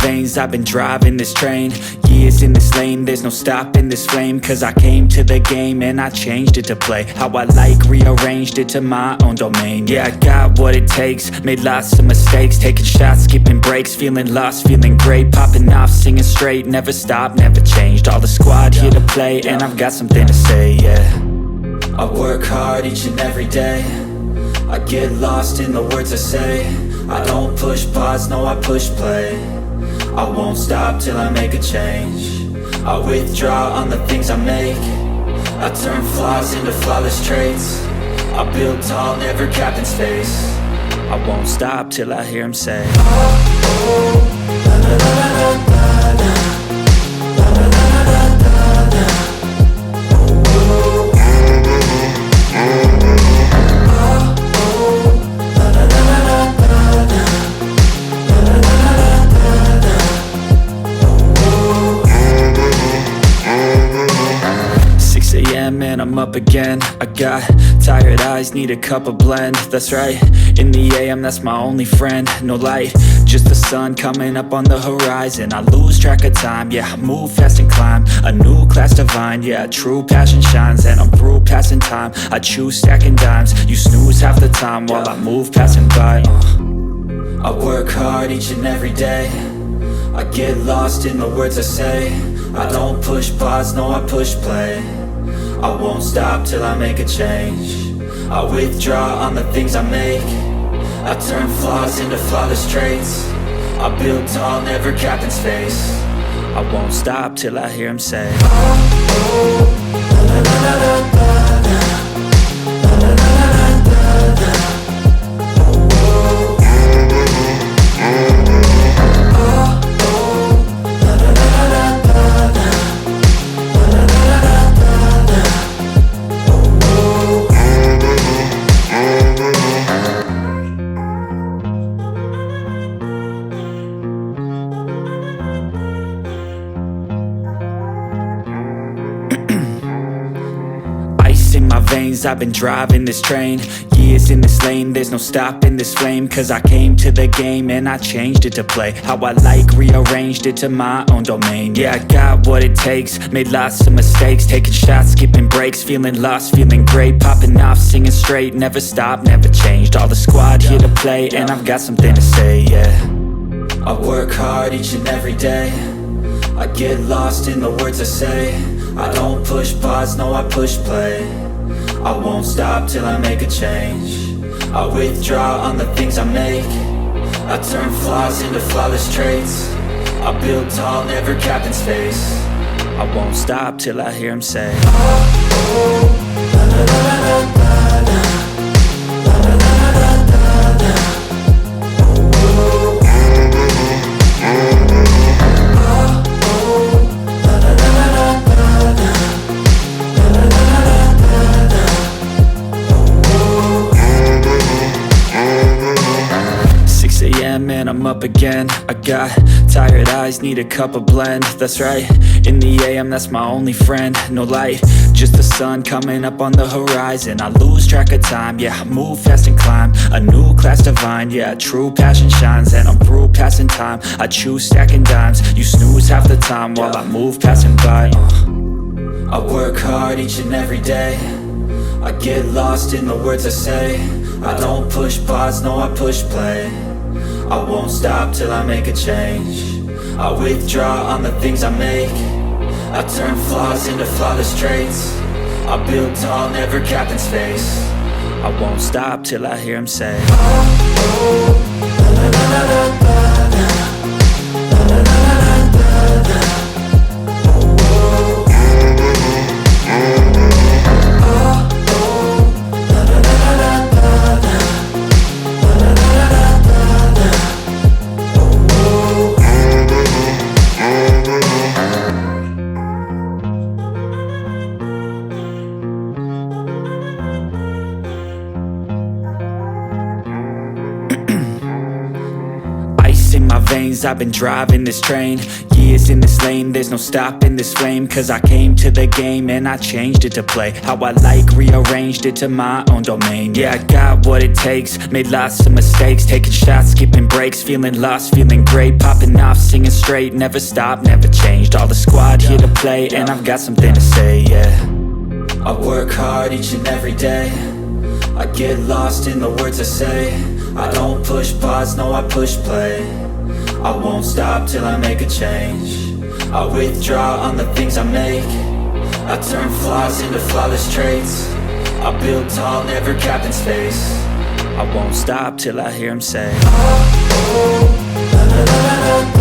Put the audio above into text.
veins, I've been driving this train. Years in this lane, there's no stopping this flame. Cause I came to the game and I changed it to play how I like, rearranged it to my own domain. Yeah, I got what it takes, made lots of mistakes, taking shots, skipping breaks, feeling lost, feeling great, popping off, singing straight, never stopped, never changed. All the squad here to play, and I've got something to say, yeah. I work hard each and every day, I get lost in the words I say. I don't push pause, no, I push play. I won't stop till I make a change. I withdraw on the things I make. I turn flaws into flawless traits. I build tall, never capped in space. I won't stop till I hear him say, oh, oh, la, la, la, la, la, la, la, la, la, la, la, la. Man, I'm up again. I got tired eyes, need a cup of blend. That's right, in the AM, that's my only friend. No light, just the sun coming up on the horizon. I lose track of time, yeah, I move fast and climb a new class divine, yeah, true passion shines. And I'm through passing time, I choose stacking dimes. You snooze half the time while I move passing by. I work hard each and every day, I get lost in the words I say. I don't push pause, no, I push play. I won't stop till I make a change. I withdraw on the things I make. I turn flaws into flawless traits. I build tall, never capped in space. I won't stop till I hear him say, oh, oh, la, la, la, la, la, la, la, la, la, la, la, la. I've been driving this train, years in this lane, there's no stopping this flame. Cause I came to the game and I changed it to play how I like, rearranged it to my own domain. Yeah, I got what it takes, made lots of mistakes, taking shots, skipping breaks, feeling lost, feeling great, popping off, singing straight, never stopped, never changed. All the squad here to play, and I've got something to say, yeah. I work hard each and every day, I get lost in the words I say. I don't push pause, no, I push play. I won't stop till I make a change. I withdraw on the things I make. I turn flaws into flawless traits. I build tall, never capped in space. I won't stop till I hear him say, oh, oh, la, la, la, la, la, la, la, la, la, la, la, la. Man, I'm up again. I got tired eyes, need a cup of blend. That's right, in the AM, that's my only friend. No light, just the sun coming up on the horizon. I lose track of time, yeah, I move fast and climb a new class divine, yeah, true passion shines. And I'm through passing time, I choose stacking dimes. You snooze half the time while I move passing by. I work hard each and every day, I get lost in the words I say. I don't push pause, no, I push play. I won't stop till I make a change. I withdraw on the things I make. I turn flaws into flawless traits. I build tall, never capped in space. I won't stop till I hear him say, oh, oh, la, la, la, la, la, la, la, la, la, la, la, la. I've been driving this train, Years in this lane, there's no stopping this flame. Cause I came to the game and I changed it to play how I like, rearranged it to my own domain. Yeah, I got what it takes, made lots of mistakes, taking shots, skipping breaks, feeling lost, feeling great, popping off, singing straight, never stopped, never changed. All the squad here to play, and I've got something to say, yeah. I work hard each and every day, I get lost in the words I say. I don't push pause, no I push play. I won't stop till I make a change. I withdraw on the things I make. I turn flaws into flawless traits. I build tall, never capped in space. I won't stop till I hear him say, oh, oh, la, la, la, la, la.